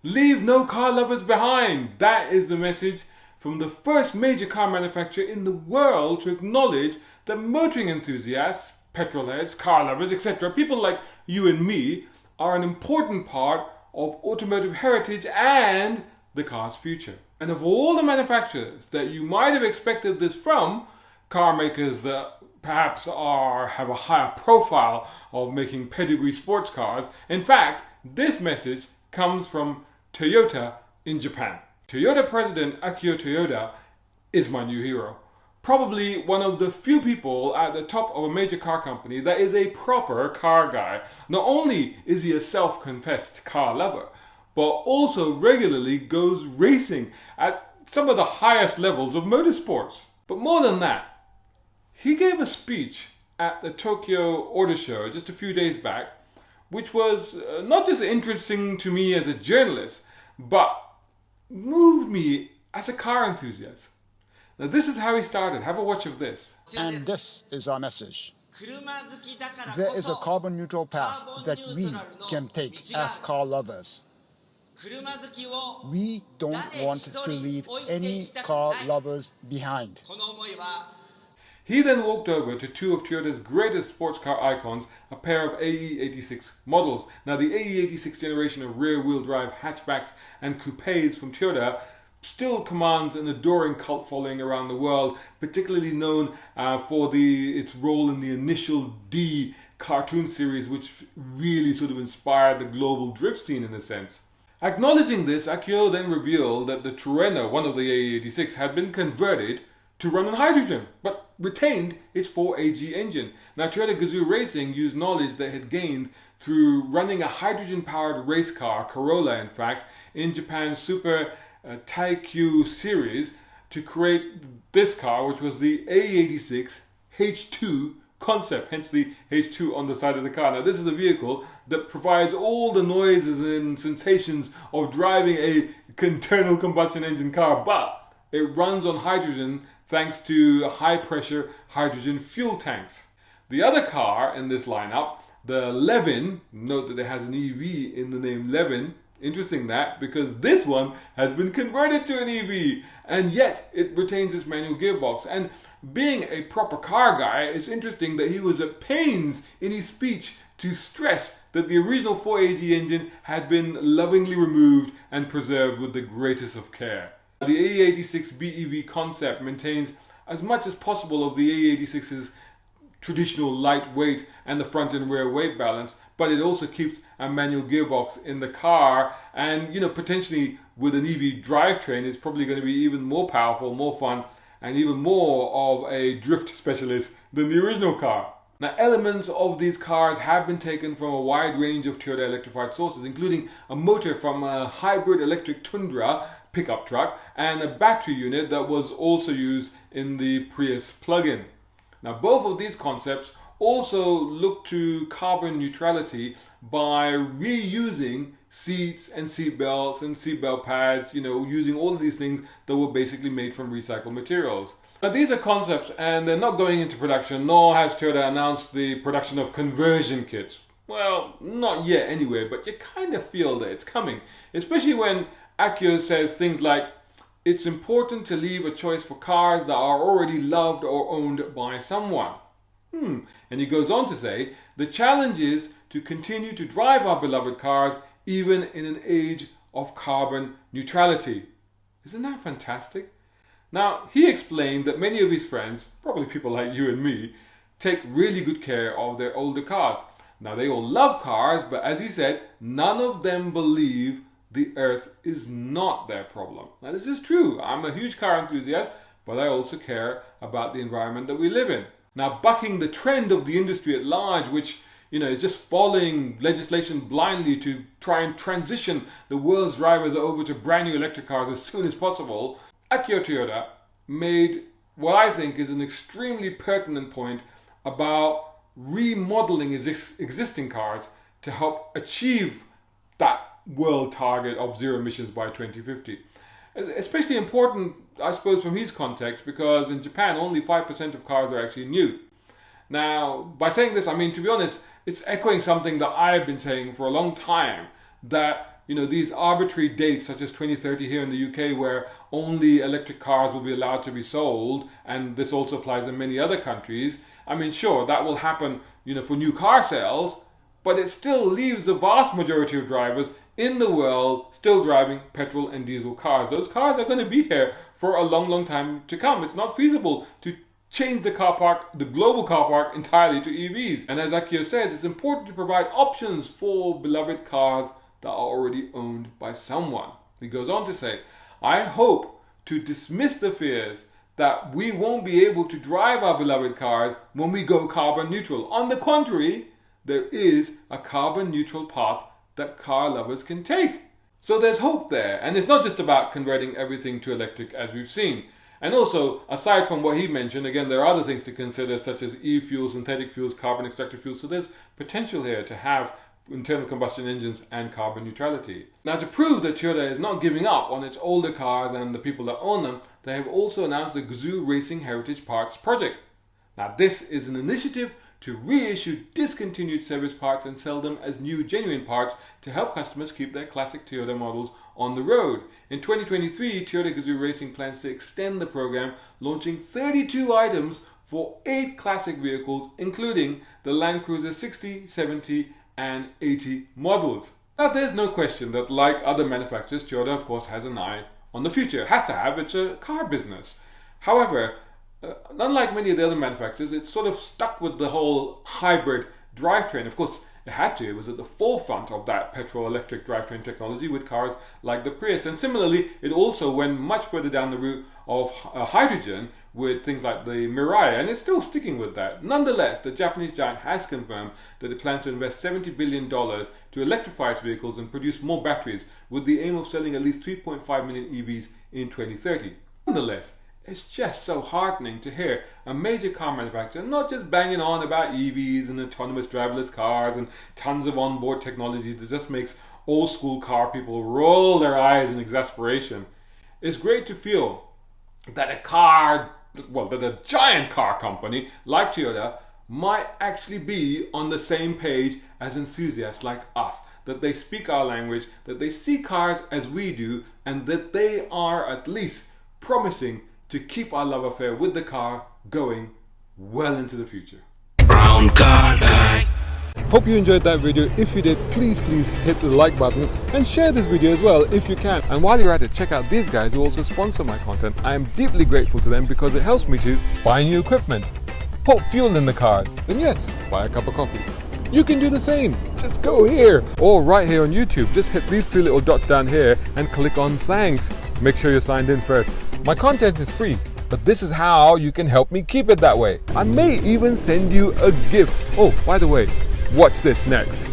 Leave no car lovers behind. That is the message from the first major car manufacturer in the world to acknowledge that motoring enthusiasts, petrolheads, car lovers, etc., people like you and me, are an important part of automotive heritage and the car's future. And of all the manufacturers that you might have expected this from, car makers that perhaps have a higher profile of making pedigree sports cars, in fact, this message comes from Toyota in Japan. Toyota President Akio Toyoda is my new hero. Probably one of the few people at the top of a major car company that is a proper car guy. Not only is he a self-confessed car lover, but also regularly goes racing at some of the highest levels of motorsports. But more than that, he gave a speech at the Tokyo Auto Show just a few days back, which was not just interesting to me as a journalist, but moved me as a car enthusiast. Now this is how he started. Have a watch of this. And this is our message. There is a carbon neutral path that we can take as car lovers. We don't want to leave any car lovers behind. He then walked over to two of Toyota's greatest sports car icons, a pair of AE86 models. Now the AE86 generation of rear-wheel drive hatchbacks and coupes from Toyota still commands an adoring cult following around the world, particularly known for its role in the initial D cartoon series, which really sort of inspired the global drift scene in a sense. Acknowledging this, Akio then revealed that the Trueno, one of the AE86, had been converted to run on hydrogen, but retained its 4AG engine. Now Toyota Gazoo Racing used knowledge they had gained through running a hydrogen-powered race car, Corolla in fact, in Japan's Super Taikyu series to create this car, which was the A86 H2 concept, hence the H2 on the side of the car. Now this is a vehicle that provides all the noises and sensations of driving a internal combustion engine car, but it runs on hydrogen thanks to high pressure hydrogen fuel tanks. The other car in this lineup, the Levin, note that it has an EV in the name Levin. Interesting that, because this one has been converted to an EV and yet it retains its manual gearbox. And being a proper car guy, it's interesting that he was at pains in his speech to stress that the original 4AG engine had been lovingly removed and preserved with the greatest of care. The AE86 BEV concept maintains as much as possible of the AE86's traditional lightweight and the front and rear weight balance, but it also keeps a manual gearbox in the car, and potentially with an EV drivetrain it's probably going to be even more powerful, more fun, and even more of a drift specialist than the original car. Now, elements of these cars have been taken from a wide range of Toyota electrified sources, including a motor from a hybrid electric Tundra pickup truck and a battery unit that was also used in the Prius plug-in. Now, both of these concepts also look to carbon neutrality by reusing seats and seat belts and seatbelt pads, using all of these things that were basically made from recycled materials. Now these are concepts and they're not going into production, nor has Toyota announced the production of conversion kits. Well, not yet anyway, but you kind of feel that it's coming. Especially when Akio says things like, it's important to leave a choice for cars that are already loved or owned by someone. And he goes on to say, the challenge is to continue to drive our beloved cars even in an age of carbon neutrality. Isn't that fantastic? Now, he explained that many of his friends, probably people like you and me, take really good care of their older cars. Now, they all love cars, but as he said, none of them believe the earth is not their problem. Now, this is true. I'm a huge car enthusiast, but I also care about the environment that we live in. Now, bucking the trend of the industry at large, which is just following legislation blindly to try and transition the world's drivers over to brand new electric cars as soon as possible, Akio Toyoda made what I think is an extremely pertinent point about remodeling existing cars to help achieve that world target of zero emissions by 2050. Especially important, I suppose, from his context, because in Japan only 5% of cars are actually new. Now, by saying this, I mean, to be honest, it's echoing something that I've been saying for a long time, that these arbitrary dates such as 2030 here in the UK where only electric cars will be allowed to be sold, and this also applies in many other countries. I mean, sure, that will happen, for new car sales, but it still leaves the vast majority of drivers in the world still driving petrol and diesel cars. Those cars are going to be here for a long, long time to come. It's not feasible to change the car park, the global car park, entirely to EVs. And as Akio says, it's important to provide options for beloved cars that are already owned by someone. He goes on to say, I hope to dismiss the fears that we won't be able to drive our beloved cars when we go carbon neutral. On the contrary, there is a carbon neutral path that car lovers can take. So there's hope there. And it's not just about converting everything to electric as we've seen. And also, aside from what he mentioned, again, there are other things to consider such as e-fuels, synthetic fuels, carbon extracted fuels. So there's potential here to have internal combustion engines and carbon neutrality. Now, to prove that Toyota is not giving up on its older cars and the people that own them, they have also announced the Gazoo Racing Heritage Parts project. Now, this is an initiative to reissue discontinued service parts and sell them as new genuine parts to help customers keep their classic Toyota models on the road. In 2023, Toyota Gazoo Racing plans to extend the program, launching 32 items for 8 classic vehicles, including the Land Cruiser 60, 70 and 80 models. Now, there's no question that, like other manufacturers, Toyota of course has an eye on the future. It has to have, it's a car business. However, unlike many of the other manufacturers, it's sort of stuck with the whole hybrid drivetrain. Of course, it had to. It was at the forefront of that petrol-electric drivetrain technology with cars like the Prius. And similarly, it also went much further down the route of hydrogen with things like the Mirai, and it's still sticking with that. Nonetheless, the Japanese giant has confirmed that it plans to invest $70 billion to electrify its vehicles and produce more batteries, with the aim of selling at least 3.5 million EVs in 2030. Nonetheless, it's just so heartening to hear a major car manufacturer not just banging on about EVs and autonomous driverless cars and tons of onboard technology that just makes old school car people roll their eyes in exasperation. It's great to feel that a giant car company like Toyota might actually be on the same page as enthusiasts like us, that they speak our language, that they see cars as we do, and that they are at least promising to keep our love affair with the car going well into the future. Brown car guy. Hope you enjoyed that video. If you did, please hit the like button and share this video as well if you can. And while you're at it, check out these guys who also sponsor my content. I am deeply grateful to them because it helps me to buy new equipment, put fuel in the cars, and yes, buy a cup of coffee. You can do the same. Just go here or right here on YouTube. Just hit these 3 little dots down here and click on thanks. Make sure you're signed in first. My content is free, but this is how you can help me keep it that way. I may even send you a gift. Oh, by the way, watch this next.